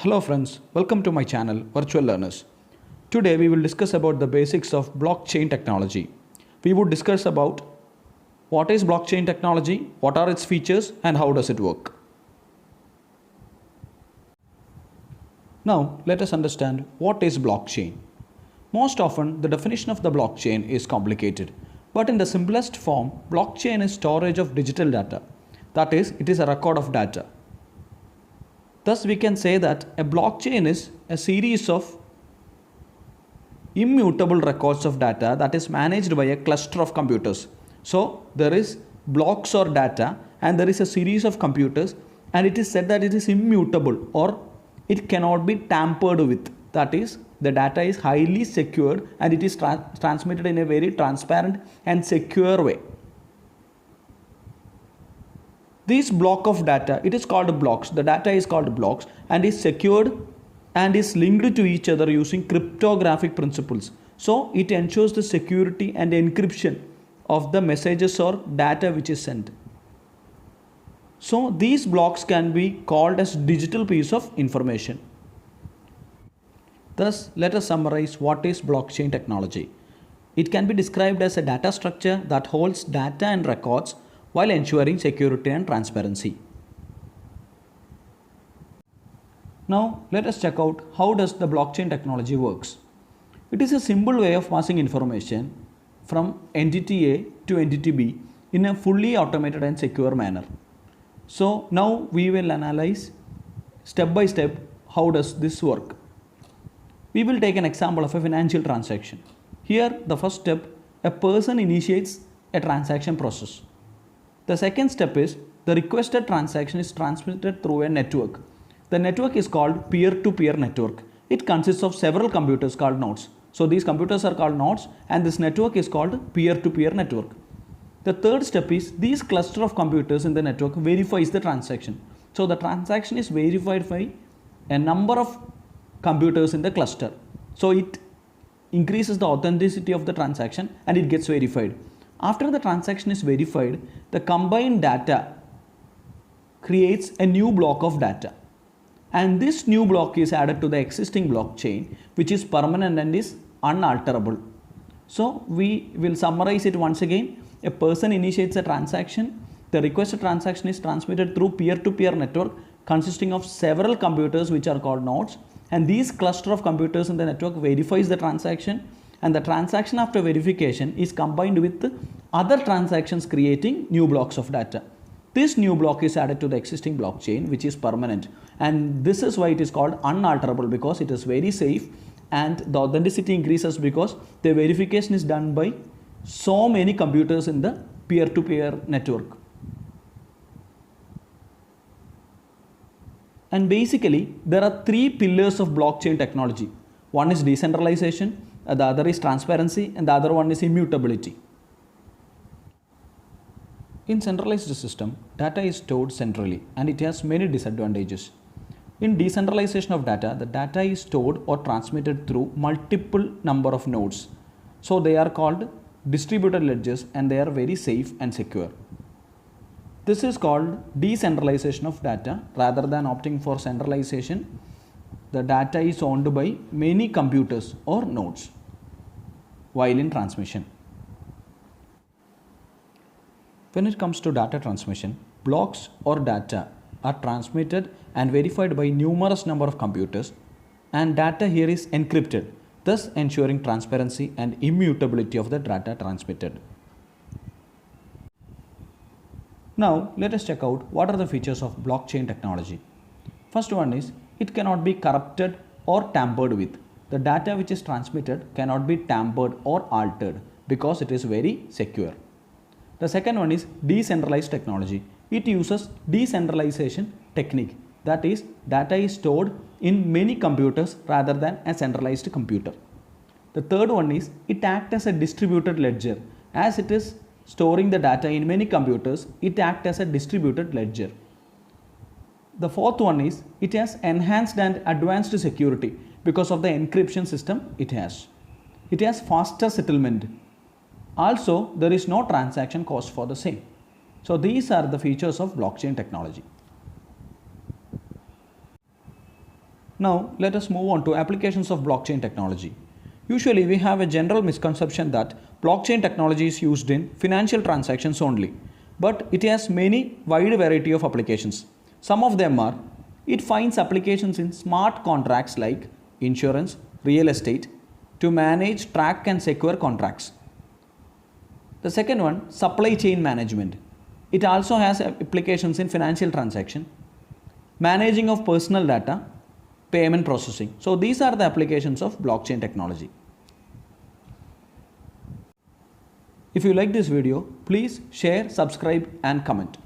Hello friends, welcome to my channel Virtual Learners. Today we will discuss about the basics of blockchain technology. We would discuss about what is blockchain technology, what are its features and how does it work. Now let us understand what is blockchain. Most often the definition of the blockchain is complicated, but in the simplest form, blockchain is storage of digital data. That is, it is a record of data. Thus, we can say that a blockchain is a series of immutable records of data that is managed by a cluster of computers. So, there is blocks or data and there is a series of computers, and it is said that it is immutable or it cannot be tampered with. That is, the data is highly secured and it is transmitted in a very transparent and secure way. This block of data, it is called blocks. The data is called blocks and is secured and is linked to each other using cryptographic principles. So it ensures the security and encryption of the messages or data which is sent. So these blocks can be called as digital piece of information. Thus, let us summarize what is blockchain technology. It can be described as a data structure that holds data and records while ensuring security and transparency. Now let us check out how does the blockchain technology works. It is a simple way of passing information from entity A to entity B in a fully automated and secure manner. So now we will analyze step by step how does this work. We will take an example of a financial transaction. Here the first step, a person initiates a transaction process. The second step is the requested transaction is transmitted through a network. The network is called peer-to-peer network. It consists of several computers called nodes. So these computers are called nodes and this network is called peer-to-peer network. The third step is these cluster of computers in the network verifies the transaction. So the transaction is verified by a number of computers in the cluster. So it increases the authenticity of the transaction and it gets verified. After the transaction is verified, the combined data creates a new block of data. And this new block is added to the existing blockchain, which is permanent and is unalterable. So we will summarize it once again. A person initiates a transaction. The requested transaction is transmitted through peer-to-peer network consisting of several computers which are called nodes. And these cluster of computers in the network verifies the transaction. And the transaction after verification is combined with other transactions creating new blocks of data. This new block is added to the existing blockchain which is permanent, and this is why it is called unalterable, because it is very safe and the authenticity increases because the verification is done by so many computers in the peer-to-peer network. And basically there are three pillars of blockchain technology. One is decentralization, the other is transparency, and the other one is immutability. In centralized system, data is stored centrally and it has many disadvantages. In decentralization of data, the data is stored or transmitted through multiple number of nodes. So they are called distributed ledgers and they are very safe and secure. This is called decentralization of data. Rather than opting for centralization, the data is owned by many computers or nodes while in transmission. When it comes to data transmission, blocks or data are transmitted and verified by numerous number of computers, and data here is encrypted, thus ensuring transparency and immutability of the data transmitted. Now let us check out what are the features of blockchain technology. First one is it cannot be corrupted or tampered with. The data which is transmitted cannot be tampered or altered because it is very secure. The second one is decentralized technology. It uses decentralization technique. That is, data is stored in many computers rather than a centralized computer. The third one is it acts as a distributed ledger. As it is storing the data in many computers, it acts as a distributed ledger. The fourth one is it has enhanced and advanced security because of the encryption system it has. It has faster settlement. Also, there is no transaction cost for the same. So these are the features of blockchain technology. Now let us move on to applications of blockchain technology. Usually we have a general misconception that blockchain technology is used in financial transactions only, but it has many wide variety of applications. Some of them are: it finds applications in smart contracts like insurance, real estate, to manage, track and secure contracts. The second one, supply chain management. It also has applications in financial transaction, managing of personal data, payment processing. So these are the applications of blockchain technology. If you like this video, please share, subscribe and comment.